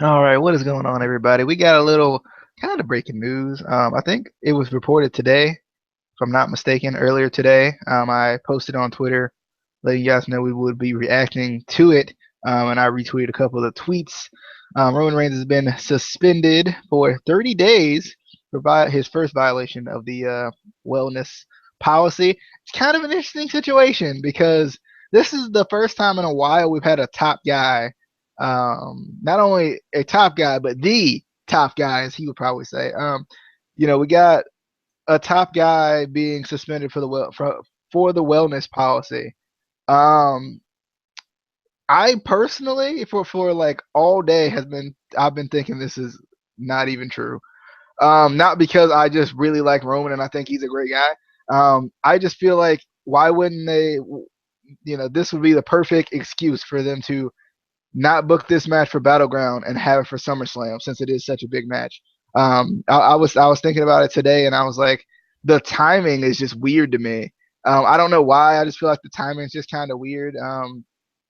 All right, what is going on, everybody? We got a little kind of breaking news. I think it was reported today, if I'm not mistaken, earlier today. I posted on Twitter letting you guys know we would be reacting to it, and I retweeted a couple of the tweets. Roman Reigns has been suspended for 30 days for his first violation of the wellness policy. It's kind of an interesting situation because this is the first time in a while we've had a top guy, not only a top guy, but the top guy, as he would probably say. We got a top guy being suspended for the wellness policy. Um, I personally, for like all day, has been I've been thinking this is not even true. Not because I just really like Roman and I think he's a great guy. I just feel like why wouldn't they? This would be the perfect excuse for them to not book this match for Battleground and have it for SummerSlam since it is such a big match. I was thinking about it today and I was like, the timing is just weird to me. I don't know why. I just feel like the timing is just kind of weird.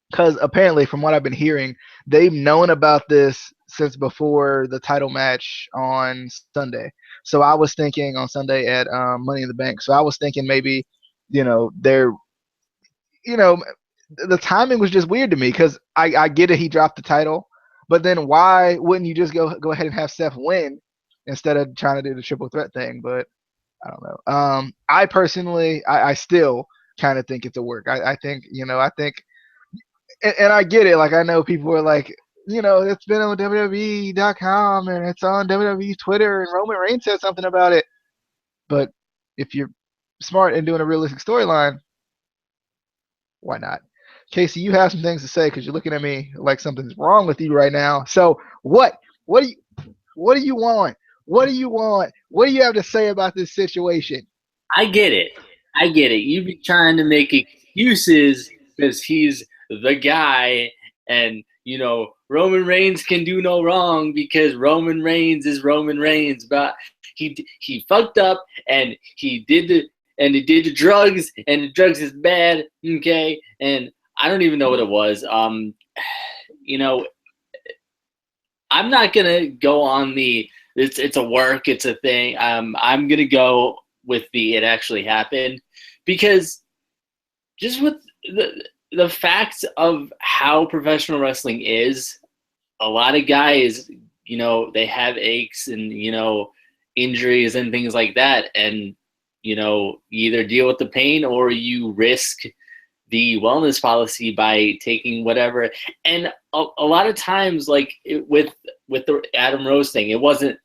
Because apparently, from what I've been hearing, they've known about this since before the title match on Sunday. So I was thinking on Sunday at Money in the Bank. So I was thinking maybe, they're you know, the timing was just weird to me because I get it, he dropped the title, but then why wouldn't you just go ahead and have Seth win instead of trying to do the triple threat thing? But I don't know. I personally, I still kind of think it's a work. I think, and I get it. Like I know people are like, it's been on WWE.com and it's on WWE Twitter, and Roman Reigns said something about it. But if you're smart and doing a realistic storyline, why not? Casey, you have some things to say because you're looking at me like something's wrong with you right now. So what? What do you? What do you want? What do you want? What do you have to say about this situation? I get it. I get it. You be trying to make excuses because he's the guy, and Roman Reigns can do no wrong because Roman Reigns is Roman Reigns. But he fucked up, and he did the drugs, and the drugs is bad. Okay, and I don't even know what it was. You know, I'm not gonna go on the it's a work, it's a thing. I'm gonna go with the it actually happened because just with the facts of how professional wrestling is, a lot of guys, they have aches and injuries and things like that, and you either deal with the pain or you risk the wellness policy by taking whatever. And a lot of times, like with the Adam Rose thing, it wasn't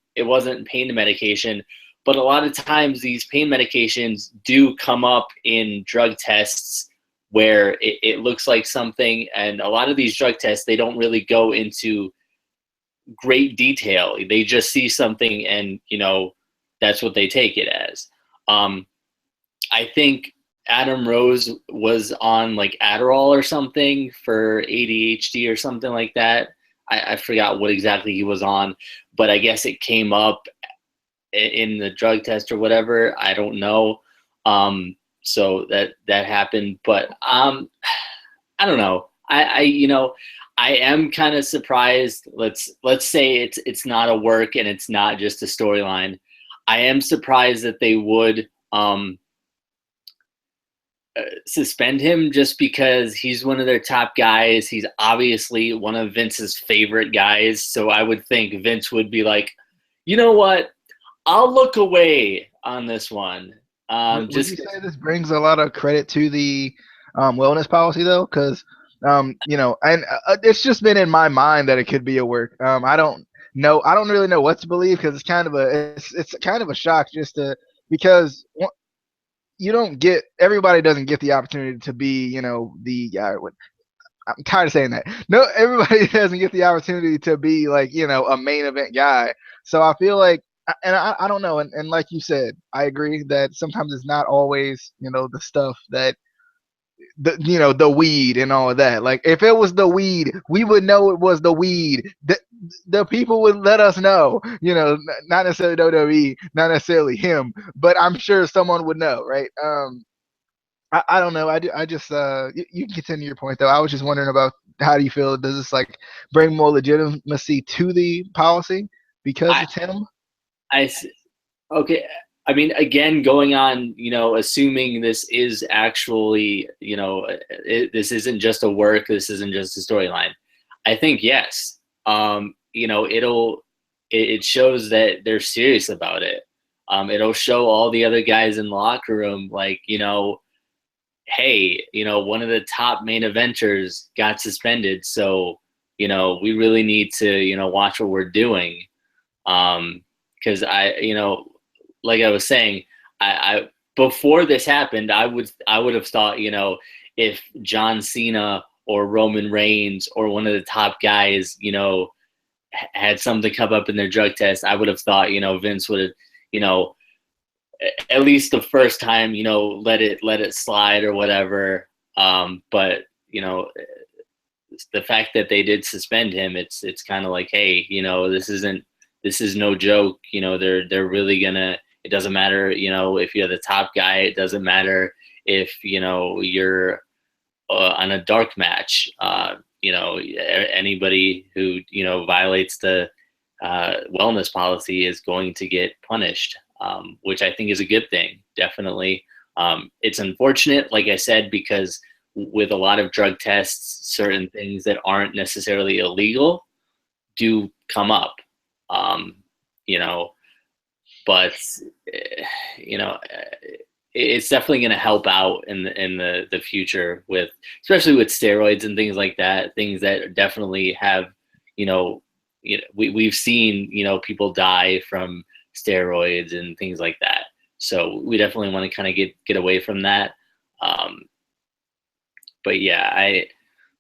pain medication, but a lot of times these pain medications do come up in drug tests where it looks like something, and a lot of these drug tests, they don't really go into great detail. They just see something, and that's what they take it as. um I think Adam Rose was on like Adderall or something for ADHD or something like that. I forgot what exactly he was on, but I guess it came up in the drug test or whatever. I don't know. So that happened, but I don't know. I am kind of surprised. Let's say it's not a work and it's not just a storyline. I am surprised that they would suspend him just because he's one of their top guys. He's obviously one of Vince's favorite guys. So I would think Vince would be like, you know what? I'll look away on this one. Would Just you say this brings a lot of credit to the wellness policy though? Because and it's just been in my mind that it could be a work. I don't know. I don't really know what to believe because it's kind of a shock just to because you don't get everybody doesn't get the opportunity to be the guy. I'm tired of saying that. No, everybody doesn't get the opportunity to be like a main event guy. So I feel like, and I don't know, and like you said, I agree that sometimes it's not always the stuff that the weed and all of that. Like if it was the weed, we would know it was the weed. The people would let us know. Not necessarily WWE, not necessarily him, but I'm sure someone would know, right? I don't know. I just you can continue your point though. I was just wondering about how do you feel? Does this like bring more legitimacy to the policy because I, it's him? I, okay. I mean, again, going on, assuming this is actually, this isn't just a work, this isn't just a storyline. I think yes. It shows that they're serious about it. It'll show all the other guys in the locker room, like, hey, one of the top main eventers got suspended, so we really need to watch what we're doing. Because like I was saying, I before this happened, I would have thought, if John Cena or Roman Reigns or one of the top guys, had something come up in their drug test, I would have thought, Vince would have, you know, at least the first time, let it slide or whatever. But the fact that they did suspend him, it's kind of like, hey, this is no joke. They're really gonna. It doesn't matter, if you're the top guy. It doesn't matter if you're on a dark match. Anybody who violates the wellness policy is going to get punished, which I think is a good thing. Definitely, it's unfortunate, like I said, because with a lot of drug tests, certain things that aren't necessarily illegal do come up. Um, you know, but you know, it's definitely going to help out in the future with, especially with steroids and things like that. Things that definitely have, we've seen people die from steroids and things like that. So we definitely want to kind of get away from that. Um, but yeah,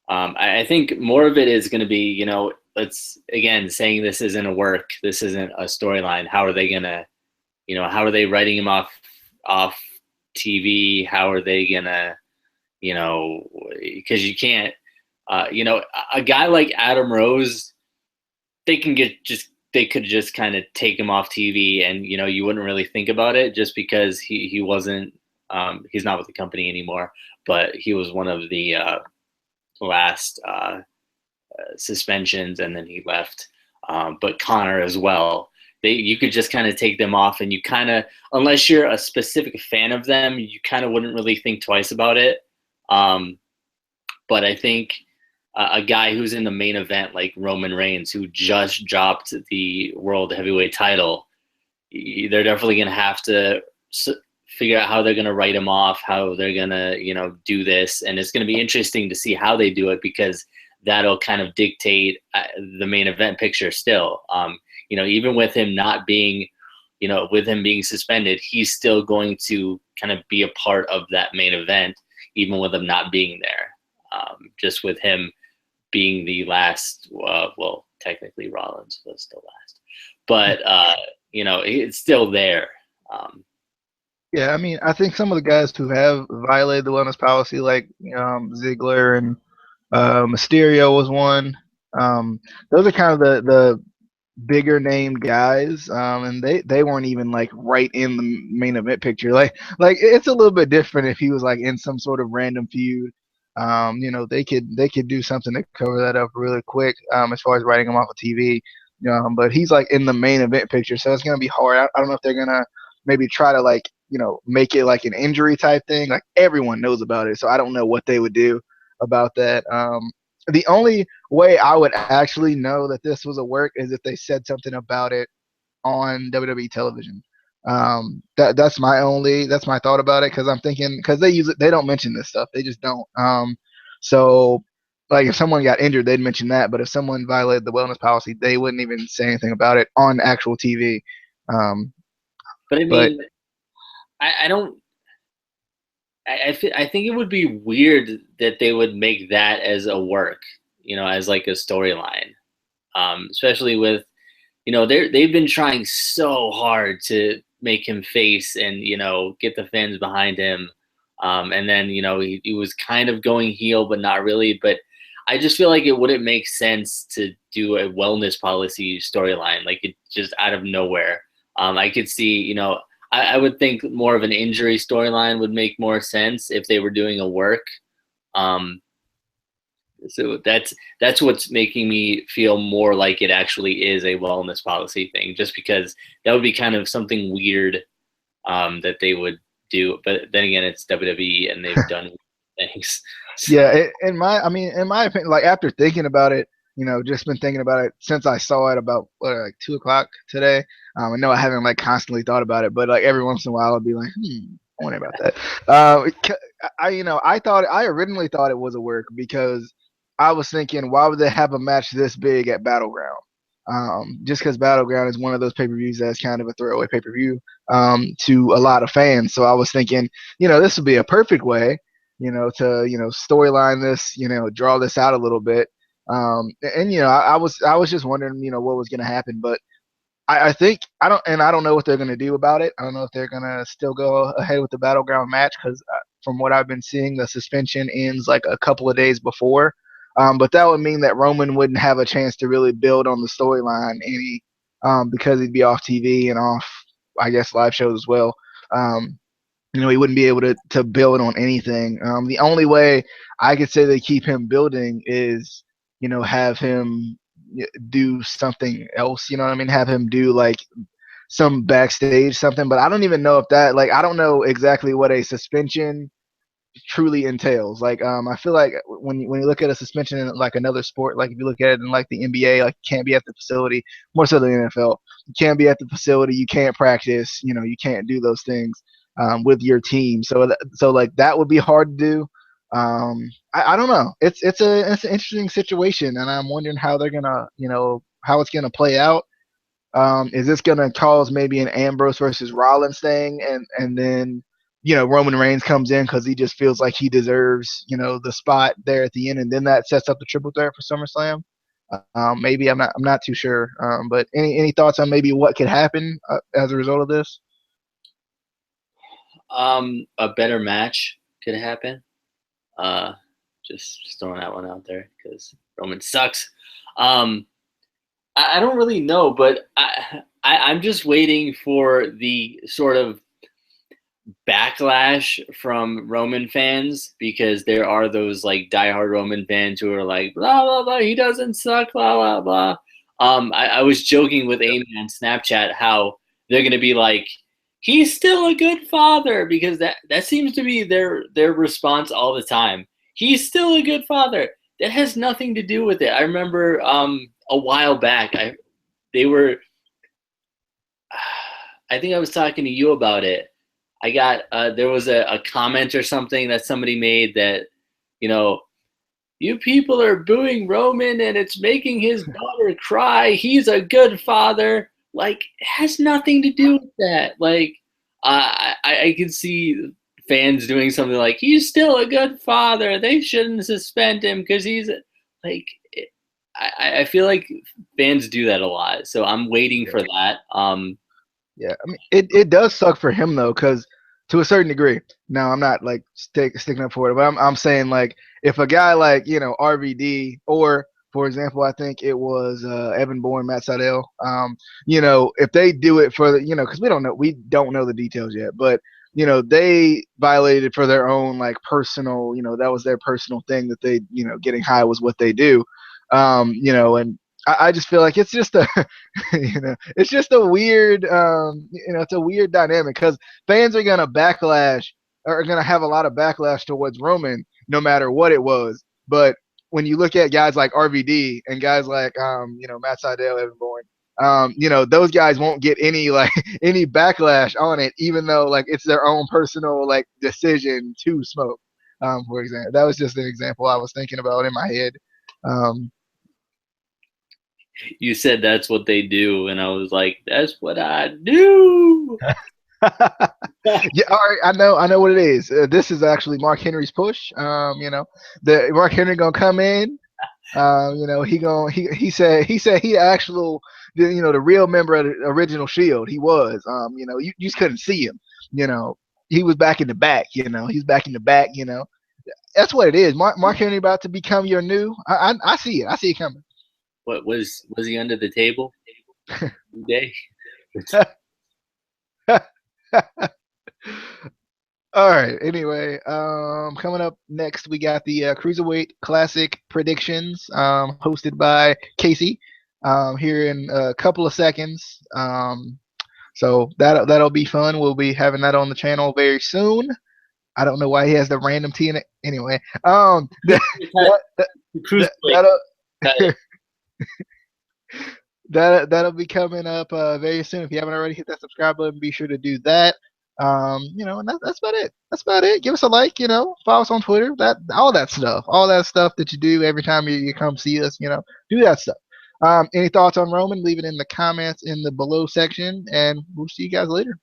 I think more of it is going to be, let's again saying this isn't a work, this isn't a storyline. How are they gonna, how are they writing him off TV? How are they gonna, because you can't, a guy like Adam Rose, they could just kind of take him off TV, and you wouldn't really think about it just because he wasn't, he's not with the company anymore, but he was one of the last suspensions, and then he left. But Connor as well. You could just kind of take them off, and you kind of, unless you're a specific fan of them, you kind of wouldn't really think twice about it. But I think a guy who's in the main event like Roman Reigns, who just dropped the world heavyweight title, they're definitely going to have to figure out how they're going to write him off, how they're going to, do this. And it's going to be interesting to see how they do it, because that'll kind of dictate the main event picture still. Even with him not being, with him being suspended, he's still going to kind of be a part of that main event, even with him not being there. Just with him being the last, well, technically Rollins was still last, but it's still there. Yeah, I mean, I think some of the guys who have violated the wellness policy, like Ziggler and Mysterio, was one. Those are kind of the bigger name guys, and they weren't even like right in the main event picture. Like it's a little bit different if he was like in some sort of random feud. They could do something to cover that up really quick, as far as writing him off of TV. But he's like in the main event picture, so it's gonna be hard. I don't know if they're gonna maybe try to like make it like an injury type thing. Like everyone knows about it, so I don't know what they would do about that. The only way I would actually know that this was a work is if they said something about it on WWE television. That's my thought about it, because I'm thinking, because they don't mention this stuff, they just don't. So like if someone got injured, they'd mention that, but if someone violated the wellness policy, they wouldn't even say anything about it on actual TV. Um, But I but mean, I don't. I think it would be weird that they would make that as a work, as like a storyline, especially with, they've been trying so hard to make him face and get the fans behind him, and then he was kind of going heel, but not really. But I just feel like it wouldn't make sense to do a wellness policy storyline, like it just out of nowhere. I could see, I would think more of an injury storyline would make more sense if they were doing a work. Um, so that's what's making me feel more like it actually is a wellness policy thing, just because that would be kind of something weird that they would do. But then again, it's WWE and they've done things. Yeah, in my opinion, like after thinking about it, just been thinking about it since I saw it about like 2 o'clock today. I know I haven't like constantly thought about it, but like every once in a while I'll be like, I wonder about that. I originally thought it was a work because I was thinking, why would they have a match this big at Battleground? Just because Battleground is one of those pay-per-views that's kind of a throwaway pay-per-view to a lot of fans. So I was thinking, this would be a perfect way to storyline this, draw this out a little bit. And I was just wondering, what was going to happen, but I think I don't know what they're going to do about it. I don't know if they're going to still go ahead with the Battleground match because from what I've been seeing, the suspension ends like a couple of days before. But that would mean that Roman wouldn't have a chance to really build on the storyline any because he'd be off TV and off, I guess, live shows as well. Um, he wouldn't be able to build on anything. The only way I could say they keep him building is, have him do something else. You know what I mean? Have him do like some backstage something. But I don't even know if that like I don't know exactly what a suspension truly entails. Like, I feel like when you look at a suspension in like another sport, like if you look at it in like the NBA, like you can't be at the facility, more so than the NFL. You can't be at the facility, you can't practice, you can't do those things with your team. So like that would be hard to do. I don't know. It's an interesting situation, and I'm wondering how they're gonna, how it's gonna play out. Is this going to cause maybe an Ambrose versus Rollins thing, and then Roman Reigns comes in because he just feels like he deserves the spot there at the end, and then that sets up the triple threat for SummerSlam? Maybe I'm not too sure. But any thoughts on maybe what could happen as a result of this? A better match could happen. Uh, just throwing that one out there because Roman sucks. Um, I don't really know, but I'm just waiting for the sort of backlash from Roman fans, because there are those like diehard Roman fans who are like blah blah blah, he doesn't suck, blah blah blah. I was joking with Amy on Snapchat how they're gonna be like, he's still a good father, because that seems to be their response all the time. He's still a good father. That has nothing to do with it. I remember a while back, they were I think I was talking to you about it. I got there was a comment or something that somebody made that, you know, you people are booing Roman and it's making his daughter cry. He's a good father. Like, it has nothing to do with that. Like, I can see fans doing something like, he's still a good father. They shouldn't suspend him because he's like. I feel like fans do that a lot, so I'm waiting for that. Yeah, I mean, it does suck for him though, because to a certain degree. Now, I'm not like sticking up for it, but I'm saying like if a guy like RVD, or for example, I think it was Evan Bourne, Matt Sydal. If they do it for because we don't know the details yet, but they violated for their own like personal, that was their personal thing that they getting high was what they do. And I just feel like it's just a it's just a weird it's a weird dynamic because fans are gonna backlash, or are gonna have a lot of backlash towards Roman no matter what it was. But when you look at guys like RVD and guys like Matt Sydal, Evan Bourne, those guys won't get any like any backlash on it, even though like it's their own personal like decision to smoke. For example, that was just an example I was thinking about in my head. Um, You said that's what they do, and I was like, that's what I do. Yeah, all right. I know what it is. This is actually Mark Henry's push. The Mark Henry gonna come in. He said he actual, the real member of the original Shield. He was. You just couldn't see him. You know, he was back in the back. He's back in the back. That's what it is. Mark Henry about to become your new. I see it. I see it coming. What was he under the table? Day? All right. Anyway, coming up next, we got the Cruiserweight Classic predictions, hosted by Casey, here in a couple of seconds. So that'll be fun. We'll be having that on the channel very soon. I don't know why he has the random T in it. Anyway, that, that, Cruiserweight. that'll that'll be coming up very soon. If you haven't already hit that subscribe button, be sure to do that. And that's about it. That's about it. Give us a like. Follow us on Twitter. All that stuff that you do every time you come see us. Do that stuff. Any thoughts on Roman? Leave it in the comments in the below section, and we'll see you guys later.